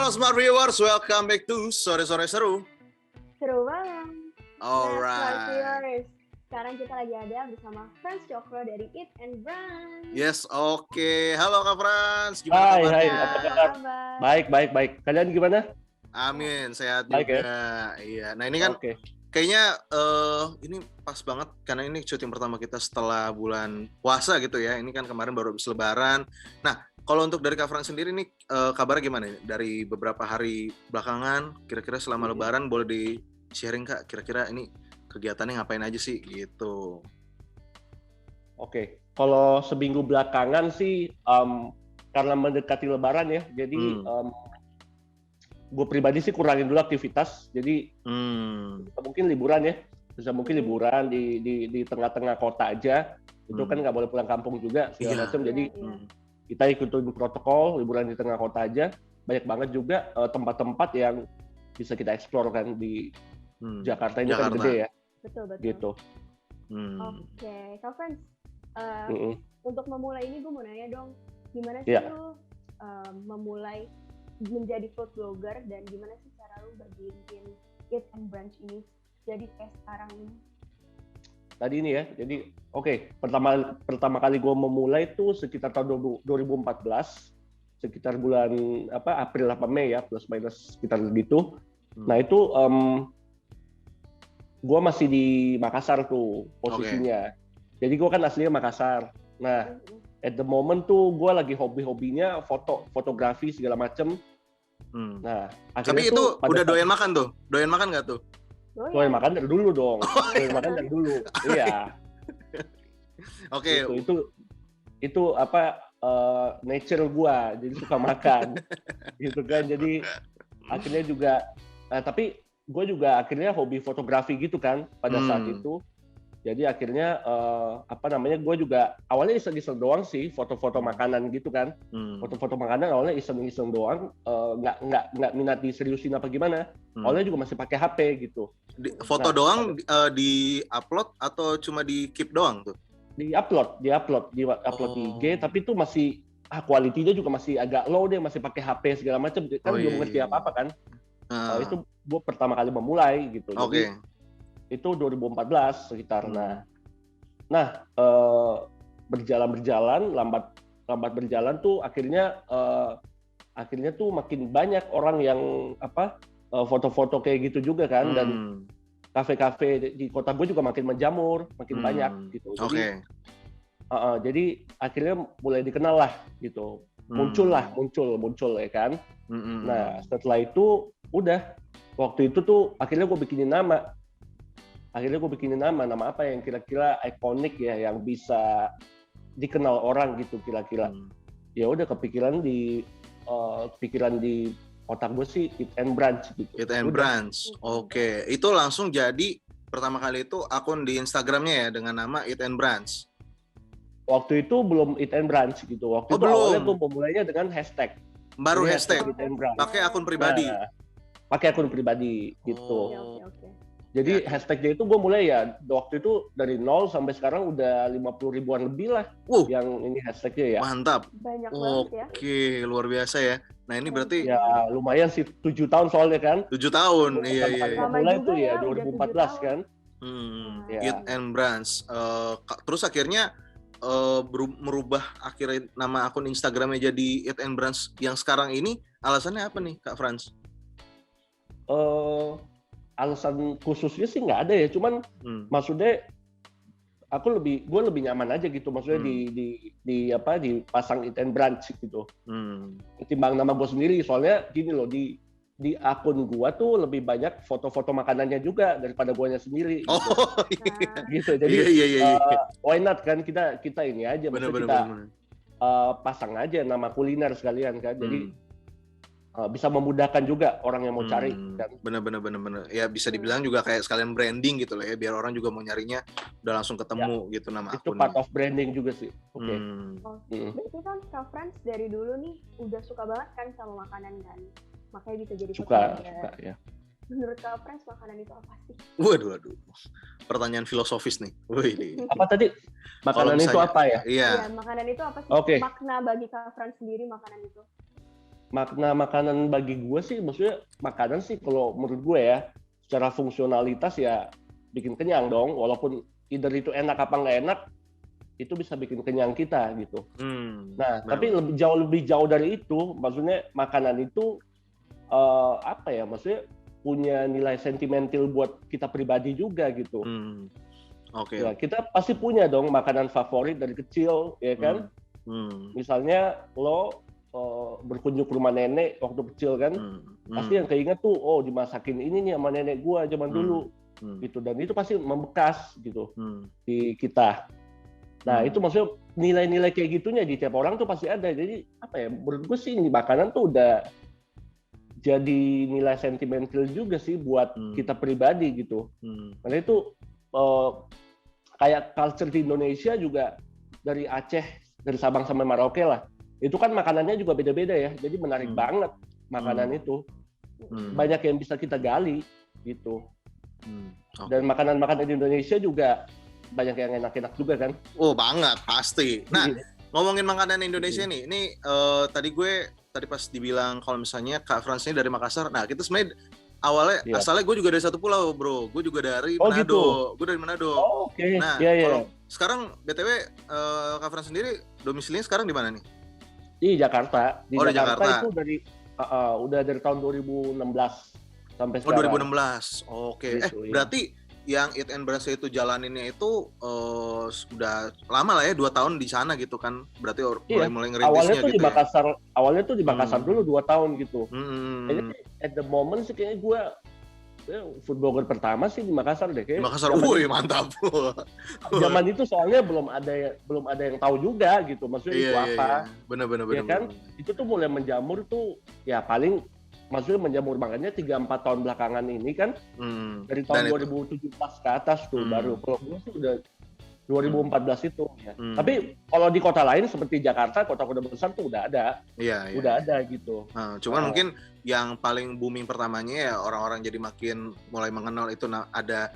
Halo Smart Viewers, welcome back to Sore-Sore Seru. Seru banget. Alright. Viewers. Sekarang kita lagi ada bersama Frans Cokro dari Eat and Brunch. Yes, oke. Halo Kak Frans, gimana Hai, kabarnya? apa kabar? Baik. Kalian gimana? Amin, sehat Baik, juga. Iya. Nah ini kan kayaknya ini pas banget karena ini syuting pertama kita setelah bulan puasa gitu ya. Ini kan kemarin baru habis Lebaran. Nah, kalau untuk dari Kak Frans sendiri nih kabarnya gimana nih? Dari beberapa hari belakangan, kira-kira selama Lebaran boleh di-sharing Kak, kira-kira ini kegiatannya ngapain aja sih gitu. Oke, kalau seminggu belakangan sih karena mendekati Lebaran ya, jadi gue pribadi sih kurangin dulu aktivitas. Jadi mungkin liburan ya, bisa mungkin liburan di tengah-tengah kota aja. Itu kan nggak boleh pulang kampung juga segala macam. Jadi kita ikutin protokol, liburan di tengah kota aja. Banyak banget juga tempat-tempat yang bisa kita eksplor kan di Jakarta ini kan gede ya. Betul. Gitu. Oke, Kak Frans, untuk memulai ini gue mau nanya dong, gimana sih lu memulai menjadi food blogger dan gimana sih cara lu berdiriin Eat and Brunch ini jadi kayak sekarang ini? Tadi ini ya, jadi pertama kali gue memulai itu sekitar tahun 2014, sekitar bulan April apa Mei ya, plus minus sekitar gitu. Nah itu gue masih di Makassar tuh posisinya. Jadi gue kan aslinya Makassar. Nah, at the moment tuh gue lagi hobinya fotografi segala macem. Nah, tapi itu udah doyan makan tuh? Doyan makan nggak tuh? Doyan makan dari dulu dong. Doyan makan dari dulu. Iya. Oke. Itu nature gue, jadi suka makan. Gitu kan. Jadi akhirnya juga, tapi gue juga akhirnya hobi fotografi gitu kan pada saat itu. Jadi akhirnya gue juga awalnya iseng-iseng doang sih foto-foto makanan gitu kan. Foto-foto makanan awalnya iseng-iseng doang, nggak minat diseriusin apa gimana. Awalnya juga masih pakai HP gitu. Foto doang di-upload atau cuma di-keep doang tuh? Di-upload di IG, tapi itu masih kualitinya juga masih agak low deh, masih pakai HP segala macam kan belum ngerti apa-apa kan. Itu gue pertama kali memulai gitu. Jadi itu 2014 sekitar. Nah berjalan lambat berjalan tuh akhirnya tuh makin banyak orang yang foto-foto kayak gitu juga kan, dan kafe-kafe di kota gue juga makin menjamur, makin banyak gitu. Jadi akhirnya mulai dikenal lah gitu. Muncul ya kan. Nah setelah itu udah, waktu itu tuh akhirnya gue bikinin nama apa yang kira-kira ikonik ya, yang bisa dikenal orang gitu kira-kira. Ya udah kepikiran di otak gue sih Eat and Brunch gitu. Eat and Brunch. Oke. Itu langsung jadi pertama kali itu akun di Instagramnya ya dengan nama Eat and Brunch. Waktu itu belum Eat and Brunch gitu. Waktu itu belum. Awalnya gue memulainya dengan hashtag. Baru jadi hashtag. Pakai akun pribadi. Pakai akun pribadi gitu. Oke. Jadi hashtagnya itu gue mulai ya waktu itu dari 0 sampai sekarang udah 50 ribuan lebih lah yang ini hashtagnya ya. Mantap. Banyak banget ya. Oke, luar biasa ya. Nah ini berarti ya lumayan sih, 7 tahun soalnya kan. 7 tahun, iya. Mulai itu ya 2014 kan. Eat and Brunch. Terus akhirnya merubah akhirnya nama akun Instagramnya jadi Eat and Brunch yang sekarang ini, alasannya apa nih Kak Frans? Alasan khususnya sih nggak ada ya, cuman maksudnya gue lebih nyaman aja gitu, maksudnya dipasang Eat and Brunch gitu, ketimbang nama gue sendiri. Soalnya gini loh, di akun gue tuh lebih banyak foto-foto makanannya juga daripada guanya sendiri. Gitu. Jadi why not kan, kita ini aja, kita pasang aja nama kuliner sekalian kan. Jadi bisa memudahkan juga orang yang mau cari kan. Bener. Ya bisa dibilang juga kayak sekalian branding gitu lah ya, biar orang juga mau nyarinya udah langsung ketemu gitu nama akunnya. Itu part of branding juga sih. Berarti kan Kak Frans dari dulu nih udah suka banget kan sama makanan kan, makanya bisa jadi suka ya. Menurut Kak Frans makanan itu apa sih? Waduh. Pertanyaan filosofis nih. Apa tadi? Makanan itu apa ya? Iya, makanan itu apa sih? Okay. Makna bagi Kak Frans sendiri makanan itu. makna makanan bagi gue sih, maksudnya makanan sih kalau menurut gue ya, secara fungsionalitas ya bikin kenyang dong, walaupun either itu enak apa nggak enak, itu bisa bikin kenyang kita gitu. Nah, tapi lebih jauh dari itu, maksudnya makanan itu apa ya, maksudnya punya nilai sentimental buat kita pribadi juga gitu. Oke. Ya, kita pasti punya dong makanan favorit dari kecil, ya kan? Misalnya lo berkunjung ke rumah nenek waktu kecil kan, pasti yang keinget tuh, oh dimasakin ini nih sama nenek gua zaman dulu, gitu. Dan itu pasti membekas gitu di kita. Nah itu maksudnya nilai-nilai kayak gitunya di tiap orang tuh pasti ada. Jadi apa ya? Menurut gue sih ini makanan tuh udah jadi nilai sentimental juga sih buat kita pribadi gitu. Karena itu kayak culture di Indonesia juga dari Aceh, dari Sabang sampai Merauke lah. Itu kan makanannya juga beda-beda ya, jadi menarik banget makanan itu. Banyak yang bisa kita gali gitu. Dan makanan-makanan di Indonesia juga banyak yang enak-enak juga kan? Oh banget, pasti. Nah, ngomongin makanan Indonesia nih, ini tadi pas dibilang kalau misalnya Kak Frans ini dari Makassar. Nah, kita sebenarnya awalnya asalnya gue juga dari satu pulau, bro. Gue juga dari Manado. Gitu? Gue dari Manado. Oh, oke. Nah, kalau sekarang BTW Kak Frans sendiri domisilinya sekarang di mana nih? Di Jakarta. Di Jakarta itu dari udah dari tahun 2016 sampai sekarang. 2016. Oke. Gitu, berarti yang Eat and Brunch itu jalaninnya itu udah lama lah ya, 2 tahun di sana gitu kan. Berarti mulai ngerintisnya gitu ya. Awalnya tuh di Makassar dulu 2 tahun gitu. Kayaknya at the moment sih kayaknya gue food blogger pertama sih di Makassar deh kayaknya. Makassar, wih mantap. Zaman itu soalnya belum ada yang tahu juga gitu, maksudnya itu apa. Bener. Ya kan, itu tuh mulai menjamur tuh ya paling, maksudnya menjamur makanya 3-4 tahun belakangan ini kan, dari tahun 2017 ke atas tuh baru. Kalau gue sih udah 2014 itu ya. Tapi kalau di kota lain seperti Jakarta, kota-kota besar tuh udah ada. Udah ada gitu. Cuman mungkin yang paling booming pertamanya ya orang-orang jadi makin mulai mengenal itu ada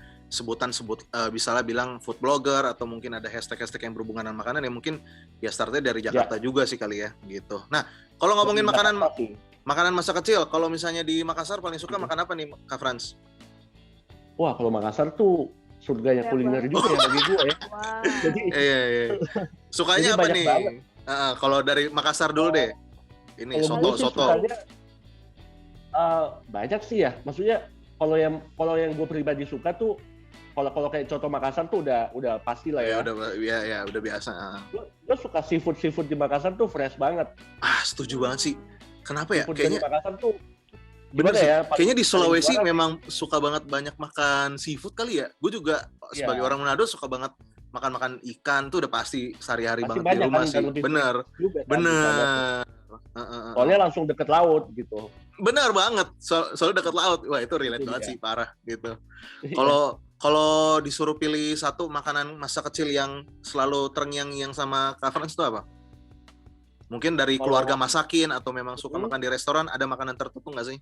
misalnya bilang food blogger atau mungkin ada hashtag-hashtag yang berhubungan dengan makanan ya, mungkin ya startnya dari Jakarta juga sih kali ya gitu. Nah, kalau ngomongin makanan masa kecil, kalau misalnya di Makassar paling suka makan apa nih Kak Frans? Wah, kalau Makassar tuh surganya kuliner juga ya bagi gue ya. Jadi sukanya apa nih? Kalau dari Makassar dulu deh. Ini soto. Banyak sih ya. Maksudnya kalau yang gue pribadi suka tuh kalau kayak coto Makassar tuh udah pasti lah ya. Udah biasa. Gue suka seafood di Makassar tuh fresh banget. Setuju banget sih. Kenapa ya? Kayaknya Makassar tuh bener sih. Kayaknya di Sulawesi memang suka banget banyak makan seafood kali ya. Gue juga sebagai orang Manado suka banget makan ikan tuh udah pasti sehari-hari banget di rumah sih. Bener. Soalnya langsung deket laut gitu. Bener banget. Soalnya deket laut. Wah itu relate banget sih, parah gitu. Kalau disuruh pilih satu makanan masa kecil yang selalu terngiang-ngiang sama Kak Frans itu apa? Mungkin dari keluarga masakin atau memang suka makan di restoran, ada makanan tertentu nggak sih?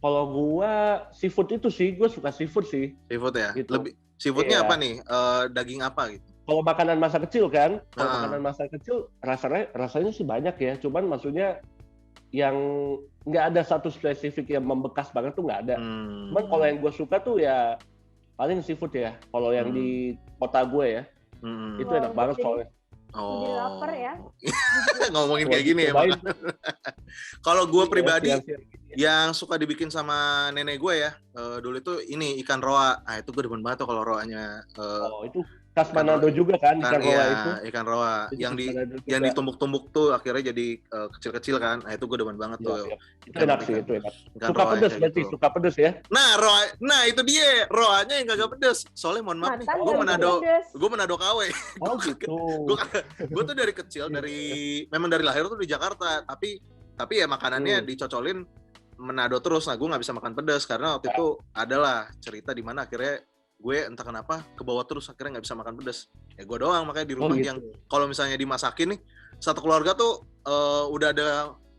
Kalau gua seafood itu sih, gua suka seafood sih. Seafood ya? Gitu. Lebih seafoodnya apa nih? Daging apa gitu? Kalau makanan masa kecil kan, makanan masa kecil rasanya sih banyak ya. Cuman maksudnya yang nggak ada satu spesifik yang membekas banget tuh nggak ada. Cuman kalau yang gua suka tuh ya paling seafood ya. Kalau yang di kota gue ya, itu enak banget soalnya. Jadi lapar ya. Ngomongin kayak gini ya. Kalau gue pribadi yang suka dibikin sama nenek gue ya, dulu itu ini ikan roa. Itu gue demen banget tuh kalau roanya. Itu khas Manado juga kan ikan roa itu. Ikan roa yang ditumbuk-tumbuk tuh akhirnya jadi kecil-kecil kan. Itu gue demen banget tuh. Itu enak sih, itu enak. Suka pedes berarti, suka pedes ya. Nah itu dia roanya yang gak pedes. Soalnya mohon maaf nih, gue Manado KW. Gitu. Gue tuh dari kecil memang dari lahir tuh di Jakarta, tapi ya makanannya dicocolin Manado terus. Nah gue nggak bisa makan pedas karena waktu itu adalah cerita di mana akhirnya gue entah kenapa ke bawah terus akhirnya nggak bisa makan pedas. Ya gue doang, makanya di rumah yang kalau misalnya dimasakin nih satu keluarga tuh udah ada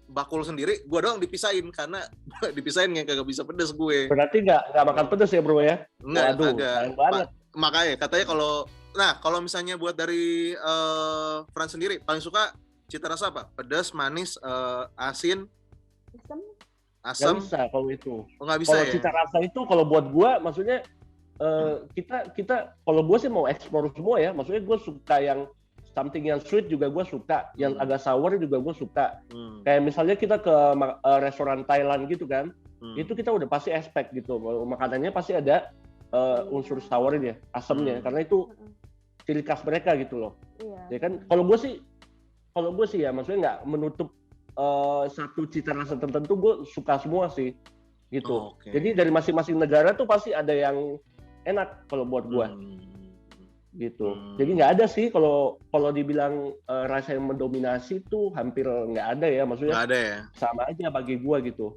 bakul sendiri, gue doang dipisahin karena dipisahin yang kagak bisa pedas gue. Berarti nggak makan pedas ya bro ya? Nggak, kagak. Makanya katanya kalau misalnya buat dari Frans sendiri paling suka Cita rasa apa? Pedas, manis, asin, asam? Nggak bisa kalau itu. Nggak bisa kalau cita rasa itu kalau buat gua maksudnya kita kalau gua sih mau explore semua ya. Maksudnya gua suka yang something yang sweet juga gue suka, yang agak sour juga gue suka. Kayak misalnya kita ke restoran Thailand gitu kan, itu kita udah pasti expect gitu, makanannya pasti ada unsur sournya, asamnya, karena itu ciri khas mereka gitu loh. Ya kan, kalau gue sih ya, maksudnya nggak menutup satu cita rasa tertentu, gue suka semua sih, gitu. Jadi dari masing-masing negara tuh pasti ada yang enak kalau buat gue. Gitu. Jadi nggak ada sih kalau dibilang rasa yang mendominasi tuh hampir nggak ada ya, maksudnya nggak ada ya? Sama aja bagi gua gitu.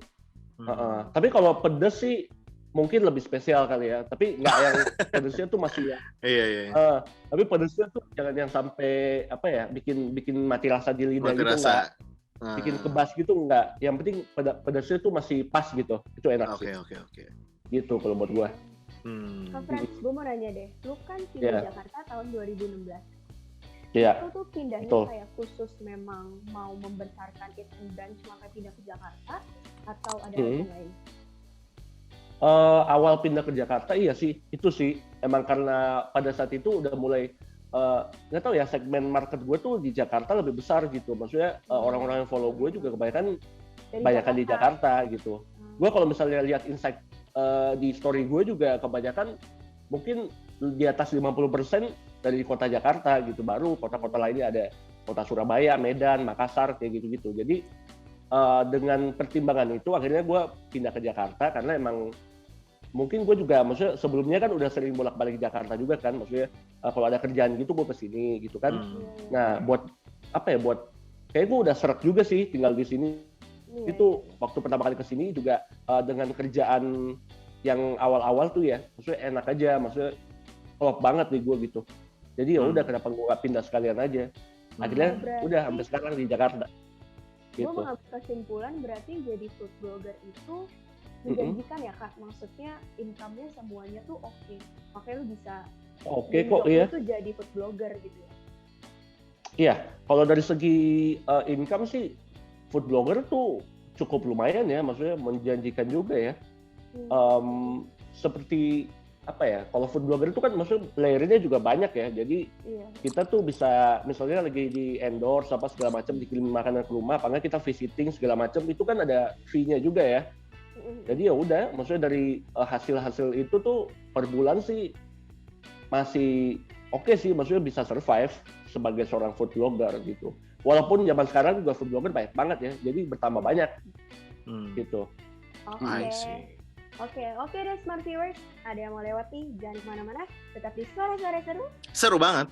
Tapi kalau pedes sih mungkin lebih spesial kali ya, tapi nggak yang pedesnya tuh masih ya. Iya. Tapi pedesnya tuh jangan yang sampai apa ya, bikin mati rasa di lidah gitu, nggak. Bikin kebas gitu nggak. Yang penting pedesnya tuh masih pas gitu, itu enak sih. Oke. Gitu kalau buat gua. Kak Frans, gue mau nanya deh, lu kan pindah Jakarta tahun 2016. Iya. Itu tuh pindahnya kayak khusus memang mau membesarkan Eat and Brunch makanya pindah ke Jakarta atau ada yang lain? Awal pindah ke Jakarta iya sih, itu sih emang karena pada saat itu udah mulai nggak tahu ya, segmen market gue tuh di Jakarta lebih besar gitu. Maksudnya orang-orang yang follow gue juga kebanyakan di Jakarta gitu. Gue kalau misalnya lihat insight di story gue juga kebanyakan mungkin di atas 50% dari kota Jakarta gitu, baru kota-kota lainnya ada kota Surabaya, Medan, Makassar kayak gitu-gitu. Jadi dengan pertimbangan itu akhirnya gue pindah ke Jakarta karena emang mungkin gue juga maksudnya sebelumnya kan udah sering bolak-balik Jakarta juga kan, maksudnya kalau ada kerjaan gitu gue kesini gitu kan. Nah buat kayak gue udah seret juga sih tinggal di sini. Itu waktu pertama kali kesini juga dengan kerjaan yang awal-awal tuh ya, maksudnya enak aja, maksudnya klop banget nih gue gitu. Jadi ya udah kenapa gue nggak pindah sekalian aja. Akhirnya udah sampai sekarang di Jakarta. Gue mengambil kesimpulan berarti jadi food blogger itu menjanjikan ya Kak, maksudnya income-nya semuanya tuh oke. Makanya lu bisa kok ya. Itu jadi food blogger gitu ya. Iya, kalau dari segi income sih food blogger tuh cukup lumayan ya, maksudnya menjanjikan juga ya. Seperti apa ya, kalau food blogger itu kan maksudnya layernya juga banyak ya, jadi kita tuh bisa misalnya lagi di endorse apa segala macam, dikirim makanan ke rumah, apa enggak kita visiting segala macam, itu kan ada fee-nya juga ya. Jadi ya udah, maksudnya dari hasil-hasil itu tuh per bulan sih masih oke sih, maksudnya bisa survive sebagai seorang food blogger gitu. Walaupun zaman sekarang juga food blogger banyak banget ya, jadi bertambah banyak gitu. Oke deh Smart Viewers, ada yang mau lewat nih, jangan kemana-mana, tetap di Suara-Suara Seru. Seru banget.